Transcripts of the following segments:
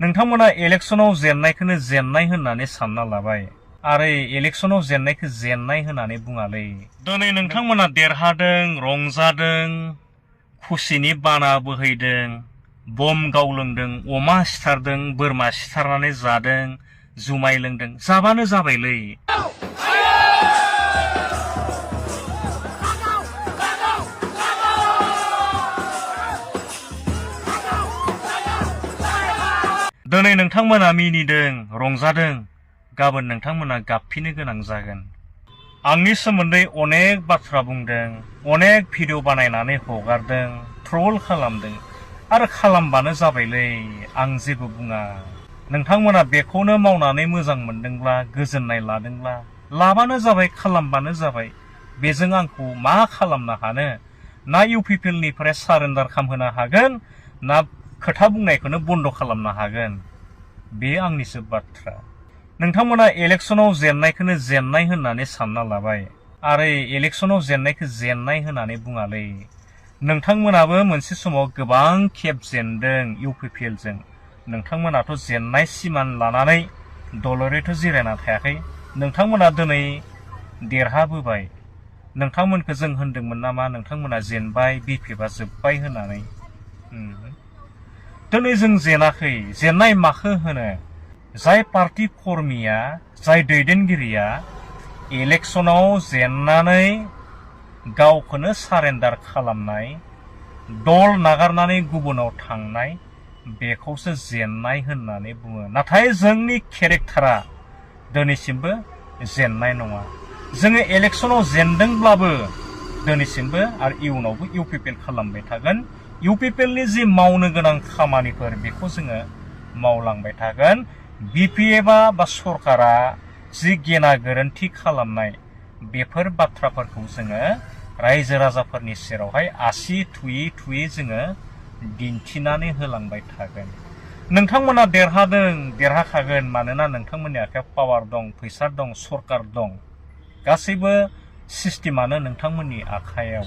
नोंथांमोना इलेक्शनाव जेननायखौनो जेननाय होननानै सानना लाबाय आरो इलेक्शनाव जेननायखौ जेननाय होननानै बुङालै। दिनै नोंथांमोना देरहादों, रंजादों, खुसिनि बाना बोहैदों, बम गावलोंदों, अमा सिथारदों, बोरमा सिथारनानै जादों, जुमाय लोंदों, जाबानो जाबायलै। दिनै नोंथांमोना मिनिदों, रंजादों, गाबोन नोंथांमोना गाबफिननो गोनां जागोन। आंनि सोमोन्दै अनेक बाथ्रा बुंदों, अनेक भिडिअ बानायनानै हगारदों, ट्रल खालामदों आरो खालामबानो जाबायलै, आं जेबो बुङा। नोंथांमोना बेखौनो मावनानै मोजां मोनदोंब्ला, गोजोननाय लादोंब्ला लाबानो जाबाय, खालामबानो जाबाय। बेजों आंखौ मा खालामनो हानो? ना इउपिपिएलनिफ्राय सारेन्डार खालामहोनो हागोन, ना खोथा बुंनायखौनो बन्द खालामनो हागोन। बे आंनिसो बाथ्रा। नोंथांमोना इलेक्शनाव जेननायखौनो जेननाय होननानै सानना लाबाय आरो इलेक्शनाव जेननायखौ जेननाय होननानै बुङालै। नोंथांमोनाबो मोनसे समाव गोबां खेब जेनदों इउपिपिएलजों। नोंथांमोनाथ' जेननाय सिमान लानानै दलरैथ' जिरायना थायाखै। नोंथांमोना दिनै देरहाबोबाय। नोंथांमोनखौ जों होनदोंमोन नामा नोंथांमोना जेनबाय, बिपिएफआ जोब्बाय होननानै? दिनै जों जेनाखै। जेननाय माखो होनो? जाय पार्टी कर्मिया, जाय दैदेनगिरिया इलेक्शनाव जेननानै गावखौनो सारेन्डार खालामनाय, दल नागारनानै गुबुनाव थांनाय, बेखौसो जेननाय होननानै बुङो। नाथाय जोंनि केरेक्टारा दिनैसिमबो जेननाय नङा। जोङो इलेक्शनाव जेनदोंब्लाबो दिनैसिमबो आरो इयुनावबो इउपिपिएल खालामबाय थागोन। इउपिपिएलनि जि मावनो गोनां खामानिफोर बेखौ जोङो मावलांबाय थागोन। बिपिएफआ बा सरकारा जि गेना गोरोन्थि खालामनाय, बेफोर बाथ्राफोरखौ जोङो रायजो राजाफोरनि सेरावहाय आसि थुयै थुयै जोङो दिन्थिनानै होलांबाय थागोन। नोंथांमोना देरहादों, देरहाखागोन, मानोना नोंथांमोननि आखायाव पावार दं, फैसा दं, सरकार दं। गासैबो सिस्टेमानो नोंथांमोननि आखायाव।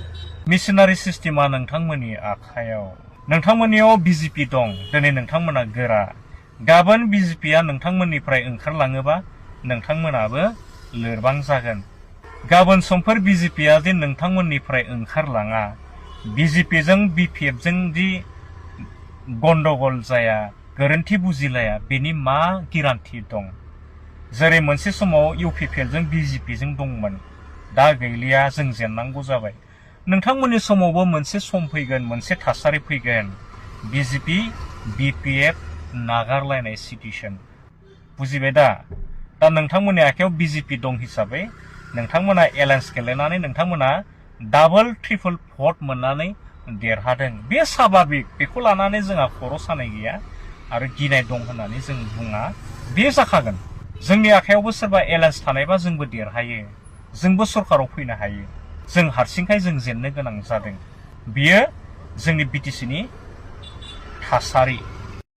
मिशनारि सिस्टेमा नोंथांमोननि आखायाव। नोंथांमोननियाव बिजेपि दं। दिनै नोंथांमोना गोरा। गाबोन बिजेपिया नोंथांमोननिफ्राय ओंखारलाङोबा नोंथांमोनाबो लोरबां जागोन। गाबोन समफोर बिजेपिया जे नोंथांमोननिफ्राय ओंखारलाङा, बिजेपिजों बिपिएफजों दि गन्डगल जाया, गोरोन्थि बुजिलाया, बेनि मा गेरान्टि दं? जेरै मोनसे समाव इउपिपिएलजों बिजेपिजों दंमोन, दा गैलिया, जों जेननांगौ जाबाय। नोंथांमोननि समावबो मोनसे सम फैगोन, मोनसे थासारि फैगोन, बिजेपि बिपिएफ नागारलायनाय सिटुएसन। बुजिबाय दा? दा नोंथांमोननि आखायाव बिजेपि दं हिसाबै नोंथांमोना एलायन्स गेलेनानै नोंथांमोना डाबल ट्रिपल भट मोननानै देरहादों। बे स्वाभाबिक। बेखौ लानानै जोंहा खर' सानाय गैया आरो गिनाय दं होननानै जों बुङा। बे जाखागोन। जोंनि आखायावबो सोरबा एलायन्स थानायबा जोंबो देरहायो, जोंबो सरकाराव फैनो हायो। जों हारसिंखाय जों जेननो गोनां जादों। बियो जोंनि बिटिसिनि थासारि।